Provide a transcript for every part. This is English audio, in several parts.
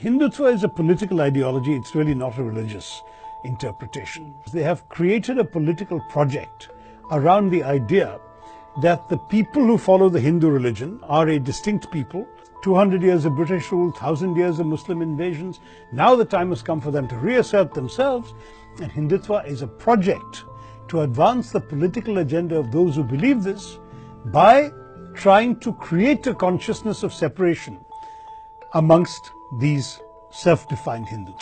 Hindutva is a political ideology, it's really not a religious interpretation. They have created a political project around the idea that the people who follow the Hindu religion are a distinct people. 200 years of British rule, 1,000 years of Muslim invasions. Now the time has come for them to reassert themselves, and Hindutva is a project to advance the political agenda of those who believe this by trying to create a consciousness of separation amongst these self-defined Hindus.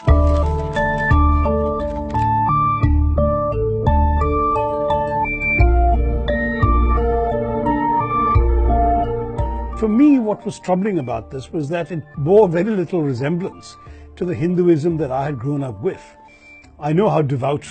For me, what was troubling about this was that it bore very little resemblance to the Hinduism that I had grown up with. I know how devout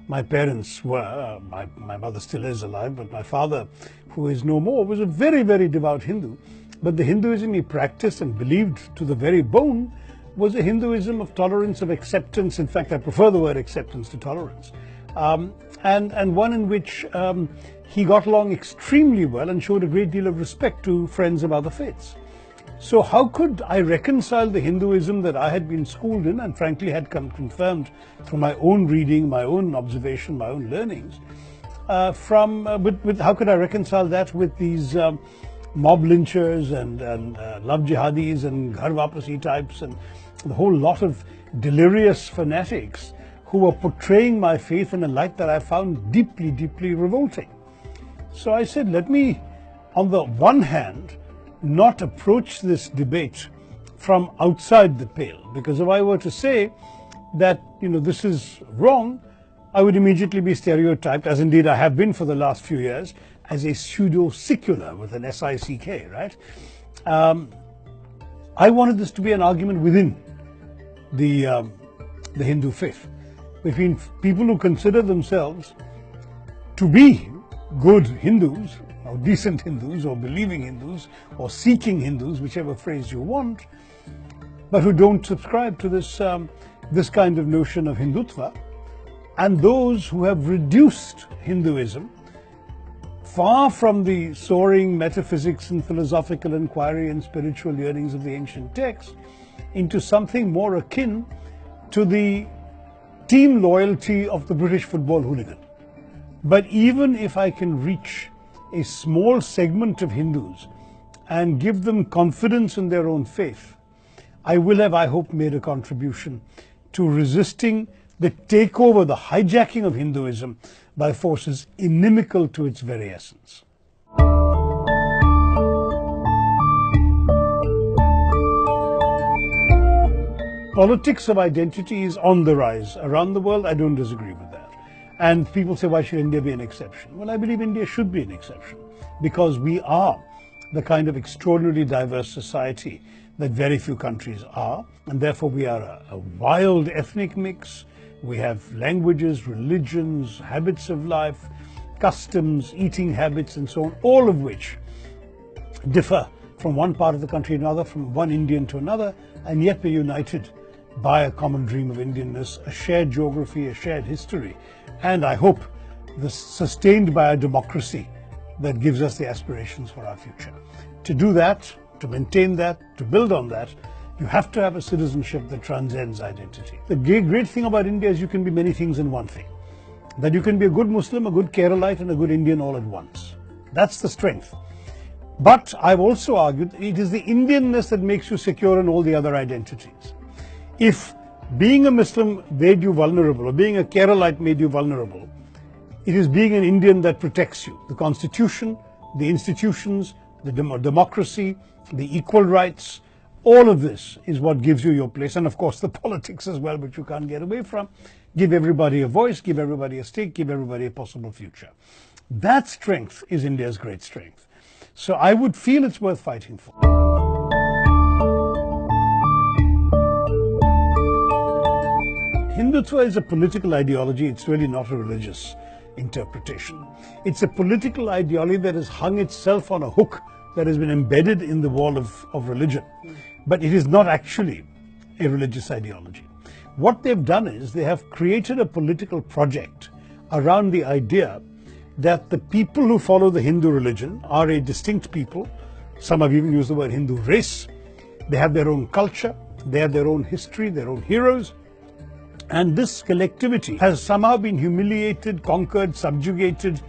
my parents were. My mother still is alive, but my father, who is no more, was a very, very devout Hindu. But the Hinduism he practiced and believed to the very bone was a Hinduism of tolerance, of acceptance. In fact, I prefer the word acceptance to tolerance. And one in which he got along extremely well and showed a great deal of respect to friends of other faiths. So how could I reconcile the Hinduism that I had been schooled in and frankly had confirmed through my own reading, my own observation, my own learnings, how could I reconcile that with these mob lynchers and love jihadis and ghar wapasi types and the whole lot of delirious fanatics who were portraying my faith in a light that I found deeply, deeply revolting. So I said, let me, on the one hand, not approach this debate from outside the pale, because if I were to say that, this is wrong, I would immediately be stereotyped, as indeed I have been for the last few years, as a pseudo-secular with an S-I-C-K, right? I wanted this to be an argument within the Hindu faith, between people who consider themselves to be good Hindus, or decent Hindus, or believing Hindus, or seeking Hindus, whichever phrase you want, but who don't subscribe to this kind of notion of Hindutva, and those who have reduced Hinduism far from the soaring metaphysics and philosophical inquiry and spiritual yearnings of the ancient texts into something more akin to the team loyalty of the British football hooligan. But even if I can reach a small segment of Hindus and give them confidence in their own faith, I will have, I hope, made a contribution to resisting the takeover, the hijacking of Hinduism by forces inimical to its very essence. Politics of identity is on the rise around the world. I don't disagree with that. And people say, why should India be an exception? Well, I believe India should be an exception because we are the kind of extraordinarily diverse society that very few countries are. And therefore, we are a wild ethnic mix. We have languages, religions, habits of life, customs, eating habits, and so on, all of which differ from one part of the country to another, from one Indian to another, and yet we're united by a common dream of Indianness, a shared geography, a shared history, and I hope sustained by a democracy that gives us the aspirations for our future. To do that, to maintain that, to build on that, you have to have a citizenship that transcends identity. The great thing about India is you can be many things in one thing. That you can be a good Muslim, a good Keralite, and a good Indian all at once. That's the strength. But I've also argued it is the Indianness that makes you secure in all the other identities. If being a Muslim made you vulnerable, or being a Keralite made you vulnerable, it is being an Indian that protects you. The Constitution, the institutions, the democracy, the equal rights, all of this is what gives you your place. And of course the politics as well, which you can't get away from. Give everybody a voice, give everybody a stake, give everybody a possible future. That strength is India's great strength. So I would feel it's worth fighting for. Hindutva is a political ideology, it's really not a religious interpretation. It's a political ideology that has hung itself on a hook that has been embedded in the wall of religion. But it is not actually a religious ideology. What they've done is they have created a political project around the idea that the people who follow the Hindu religion are a distinct people. Some have even used the word Hindu race. They have their own culture, They have their own history, their own heroes. And this collectivity has somehow been humiliated, conquered, subjugated.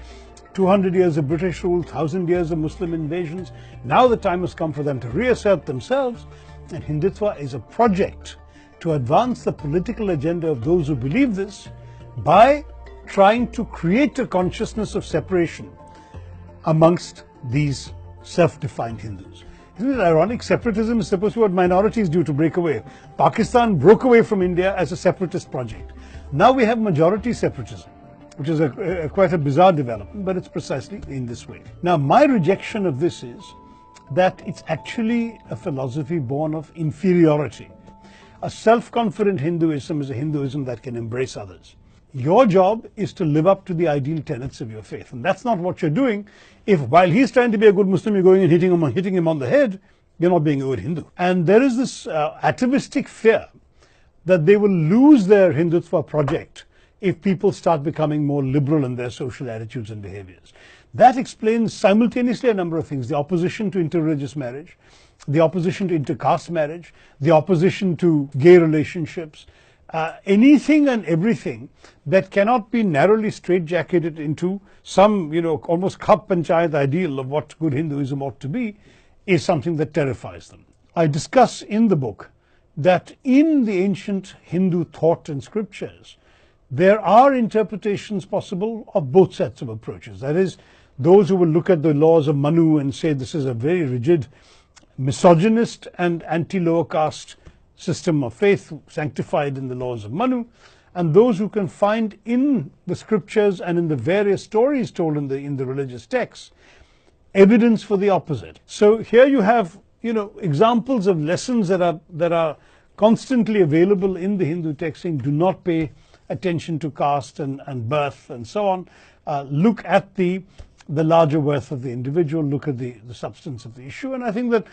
200 years of British rule, 1,000 years of Muslim invasions. Now the time has come for them to reassert themselves. And Hindutva is a project to advance the political agenda of those who believe this by trying to create a consciousness of separation amongst these self-defined Hindus. Isn't it ironic? Separatism is supposed to be what minorities do to break away. Pakistan broke away from India as a separatist project. Now we have majority separatism, which is quite a bizarre development, but it's precisely in this way. Now, my rejection of this is that it's actually a philosophy born of inferiority. A self-confident Hinduism is a Hinduism that can embrace others. Your job is to live up to the ideal tenets of your faith. And that's not what you're doing if, while he's trying to be a good Muslim, you're going and hitting him on the head. You're not being a good Hindu. And there is this atavistic fear that they will lose their Hindutva project if people start becoming more liberal in their social attitudes and behaviors. That explains simultaneously a number of things: the opposition to interreligious marriage, the opposition to intercaste marriage, the opposition to gay relationships, anything and everything that cannot be narrowly straitjacketed into some, almost Khap Panchayat ideal of what good Hinduism ought to be, is something that terrifies them. I discuss in the book that in the ancient Hindu thought and scriptures, there are interpretations possible of both sets of approaches. That is, those who will look at the laws of Manu and say this is a very rigid, misogynist and anti-lower caste system of faith sanctified in the laws of Manu, and those who can find in the scriptures and in the various stories told in the religious texts evidence for the opposite. So here you have examples of lessons that are constantly available in the Hindu text, saying do not pay attention to caste and birth and so on. Look at the larger worth of the individual, look at the substance of the issue. And I think that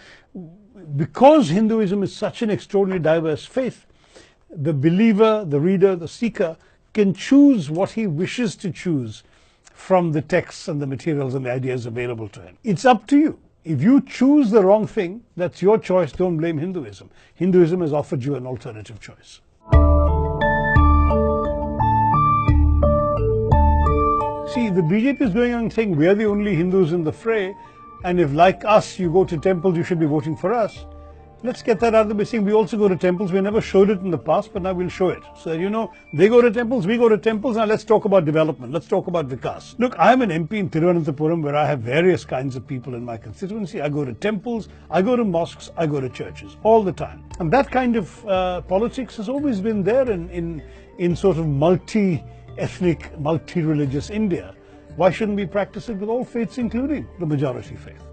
because Hinduism is such an extraordinarily diverse faith, the believer, the reader, the seeker can choose what he wishes to choose from the texts and the materials and the ideas available to him. It's up to you. If you choose the wrong thing, that's your choice. Don't blame Hinduism. Hinduism has offered you an alternative choice. See, the BJP is going on saying we are the only Hindus in the fray, and if, like us, you go to temples, you should be voting for us. Let's get that out of the way, saying we also go to temples. We never showed it in the past, but now we'll show it. So, they go to temples, we go to temples. Now let's talk about development. Let's talk about Vikas. Look, I'm an MP in Thiruvananthapuram where I have various kinds of people in my constituency. I go to temples, I go to mosques, I go to churches all the time. And that kind of politics has always been there in sort of multi-ethnic, multi-religious India. Why shouldn't we practice it with all faiths, including the majority faith?